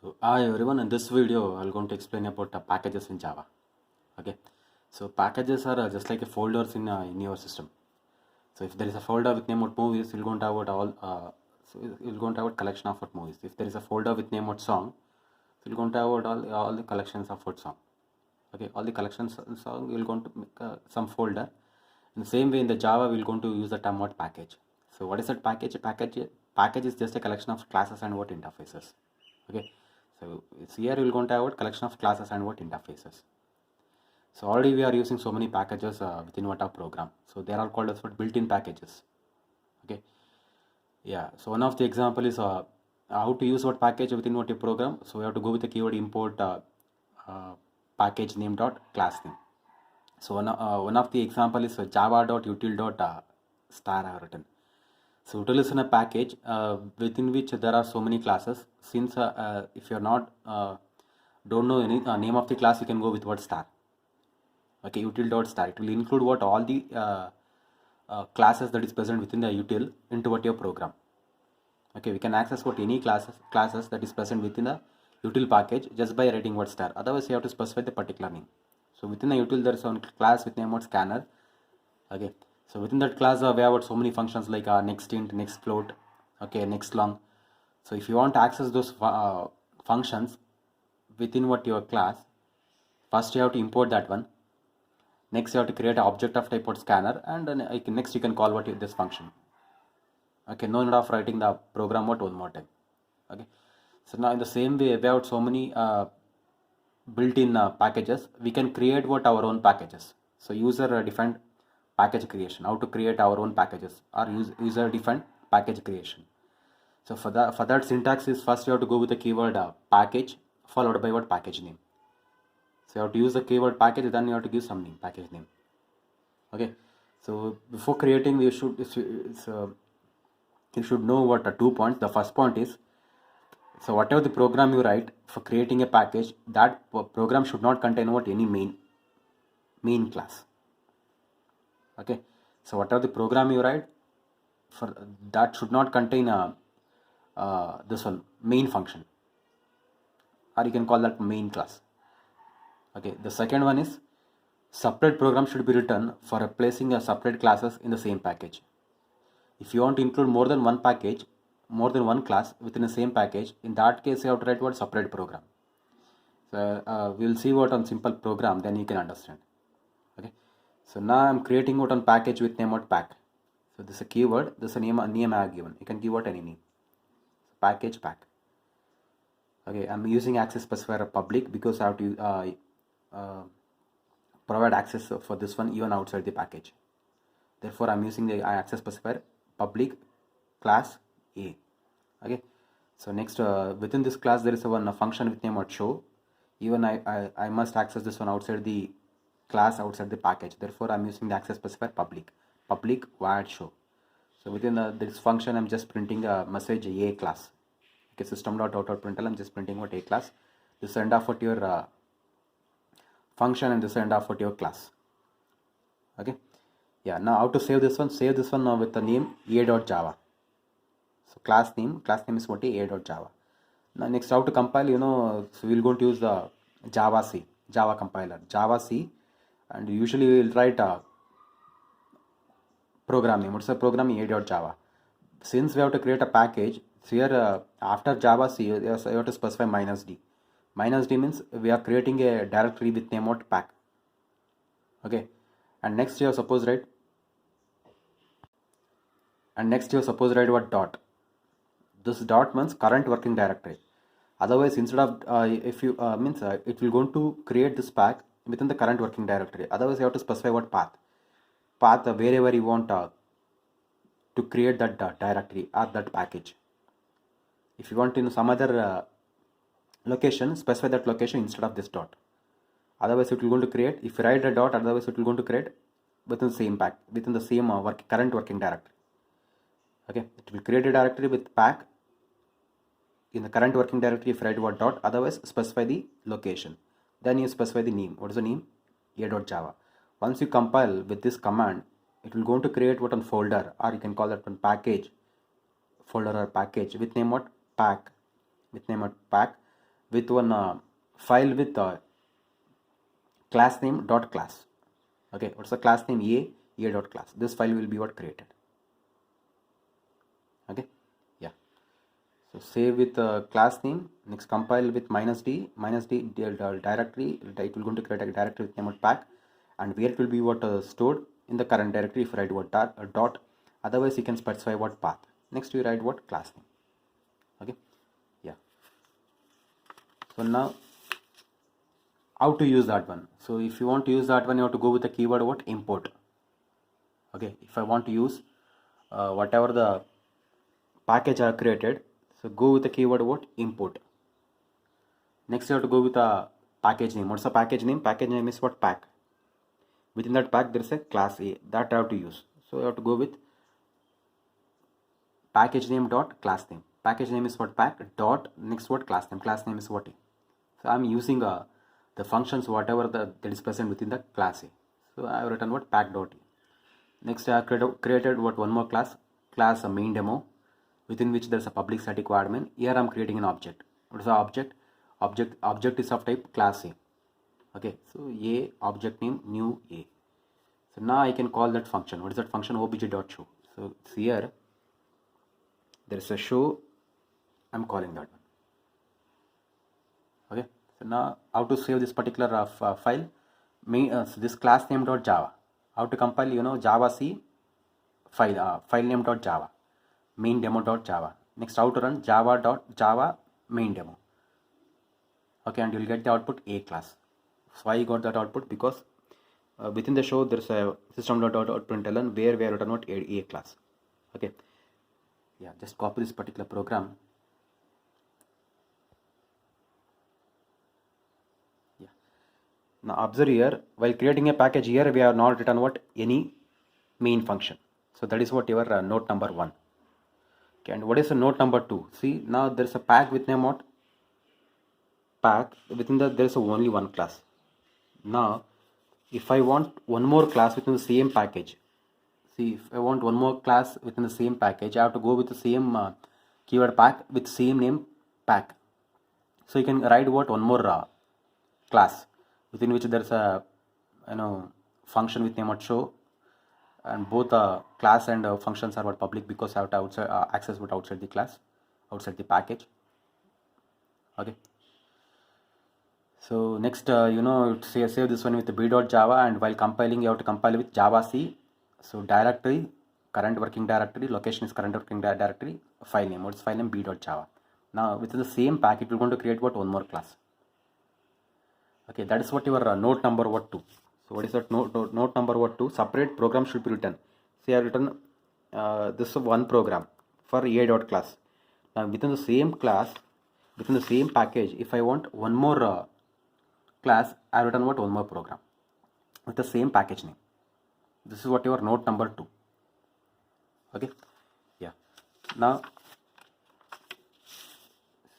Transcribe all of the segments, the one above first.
So hi everyone, in this video I'm going to explain about packages in Java. Okay, so packages are just like a folders in your system. So if there is a folder with name of movies, you're going to have all you're going to have a collection of what movies. If there is a folder with name of song, so you're going to have all the collections of what song. Okay, all the collections of song you're going to make some folder. In the same way in the Java we're going to use the term what package. So what is that package? Package is just a collection of classes and what interfaces. Okay, so it's here we're going to have what collection of classes and what interfaces. So already we are using so many packages within what our program. So they are all called as what built-in packages. Okay, yeah. So one of the example is how to use what package within what your program. So we have to go with the keyword import uh, package name dot class name. So one of the example is java.util.star I have written. So util is in a package within which there are so many classes. Since if you're not don't know any name of the class, you can go with what star. Okay, util.star. It will include what all the classes that is present within the util into what your program. Okay, we can access what any classes that is present within the util package just by writing what star. Otherwise, you have to specify the particular name. So within the util, there is one class with name what scanner. Okay, so within that class we have so many functions like next int, next float, okay, next long. So if you want to access those functions within what your class, first you have to import that one. Next you have to create an object of type what scanner, and then next you can call what this function. Okay, no need of writing the program what one more time. Okay, so now in the same way we have so many built-in packages. We can create what our own packages. So user defined package creation, how to create our own packages, or user defined package creation. So for that syntax is first you have to go with the keyword package followed by what package name. So you have to use the keyword package, then you have to give some name, package name. Okay, so before creating you should know what are 2 points. The first point is, so whatever the program you write for creating a package, that program should not contain what any main class. Okay, so whatever the program you write for that should not contain this one main function, or you can call that main class. Okay, the second one is separate program should be written for replacing a separate classes in the same package. If you want to include more than one package, more than one class within the same package, in that case you have to write what separate program. So we'll see what on simple program, then you can understand. Okay, so now I'm creating what on package with name what pack. So this is a keyword, this is a name I have given. You can give what any name. So package pack. Okay, I'm using access specifier public because I have to provide access for this one even outside the package. Therefore I'm using the access specifier public class A. Okay, so next within this class there is one function with name what show. Even I must access this one outside the class, outside the package. Therefore I'm using the access specifier public void show. So within this function I'm just printing a message A class. Okay, system.out.println, I'm just printing what A class. This end of what your function, and this end of what your class. Okay, yeah. Now how to save this one? Save this one with the name a.java. So class name is what a.java. Now next how to compile, so we'll going to use the Java compiler, Java C, and usually we will write a program name. What's the program? A.java. Since we have to create a package, so here after Java C, you have to specify -d. -d means we are creating a directory with name what pack. Okay, and next you suppose write what dot. This dot means current working directory. Otherwise, instead of if you means it will going to create this pack within the current working directory. Otherwise, you have to specify what path wherever you want to create that directory or that package. If you want in some other location, specify that location instead of this dot. Otherwise it will going to create, if you write a dot, otherwise it will going to create within the same pack, within the same current working directory. Okay, it will create a directory with pack in the current working directory. If you write what dot, otherwise specify the location, then you specify the name. What is the name? A.java. Once you compile with this command, it will going to create what on folder, or you can call that one package folder or package with name what pack, with one file with class name dot class. Okay, what's the class name? A dot class. This file will be what created. Okay, yeah. So save with class name. Next compile with -d directory. It will going to create a directory with name of pack, and where it will be what stored in the current directory. If you write what dot, otherwise you can specify what path. Next you write what class name. Okay, yeah. So now how to use that one? So if you want to use that one, you have to go with the keyword what import. Okay, if I want to use whatever the package are created, so go with the keyword what import. Next you have to go with a package name. What's the package name? Package name is what pack. Within that pack there is a class A that I have to use. So you have to go with package name dot class name. Package name is what pack dot next word class name. Class name is what A. So I'm using the functions whatever that is present within the class A. So I have written what pack dot A. Next I have created what one more class main demo, within which there is a public static void main. Here I am creating an object. What is the object? Object is of type class A. Okay, so A object name new A. So now I can call that function. What is that function? obj.show. So it's here there is a show. I'm calling that one. Okay, so now how to save this particular file? So this class name dot java. How to compile? Java C file name dot java main demo dot java. Next how to run java dot java main demo. Okay, and you will get the output A class. So why you got that output? Because within the show there is a system.out.println where we have written what A class. Okay, yeah, just copy this particular program. Yeah, now observe here, while creating a package here we have not written what any main function. So that is what your note number 1. Okay, and what is the note number 2? See, now there is a pack with name what pack. Within that there is only one class. Now if I want one more class within the same package, see, if I want one more class within the same package, I have to go with the same keyword pack with same name pack. So you can write what one more class within which there is a function with name of show, and both class and functions are what public because I have to outside, access what outside the class, outside the package. Okay. So next, save this one with the b.java, and while compiling, you have to compile with Java C. So directory, current working directory, location is current working directory, file name, what's file name? b.java. Now within the same pack, it will going to create what one more class. Okay, that is what your note number what 2. So what is that note number what 2? Separate program should be written. See, I have written this one program for A.class. Now within the same class, within the same package, if I want one more class, I have written what one more program with the same package name. This is what your note number 2. Okay, yeah. Now,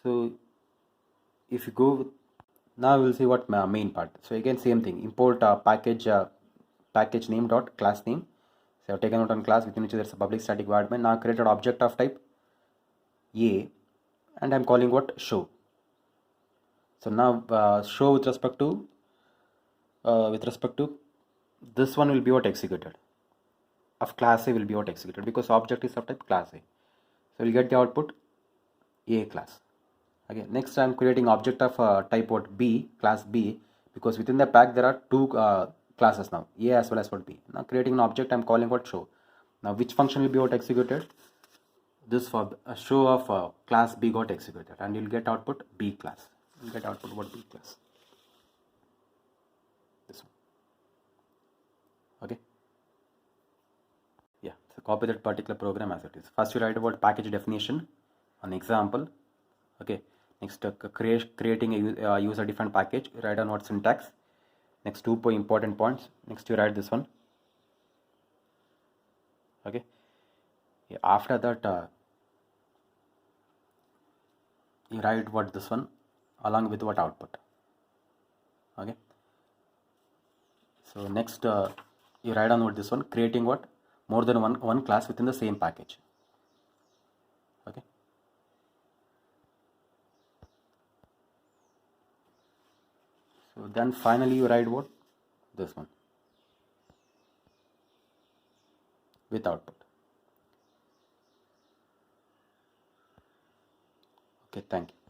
so if you go with, now we will see what main part. So again same thing, import package name dot class name. So I have taken out on class within which there is a public static void main. Now created object of type A, and I am calling what show. So now show with respect to this one will be what executed, of class A will be what executed, because object is of type class A. So we'll get the output A class. Okay, next I am creating object of type what B, class B, because within the pack there are two classes now, A as well as what B. Now creating an object, I am calling what show. Now which function will be what executed? This for a show of class B got executed, and you'll get output B class. You'll get output what B class. This one. Okay. Yeah. So copy that particular program as it is. First you write about package definition, an example. Okay. Next creating a user defined package. You write on what syntax. Next 2 important points. Next you write this one. Okay. Yeah, after that you write what this one along with what output. Okay, so next you write on what this one, creating what more than one class within the same package. Okay, So then finally you write what? This one with output. Okay, thank you.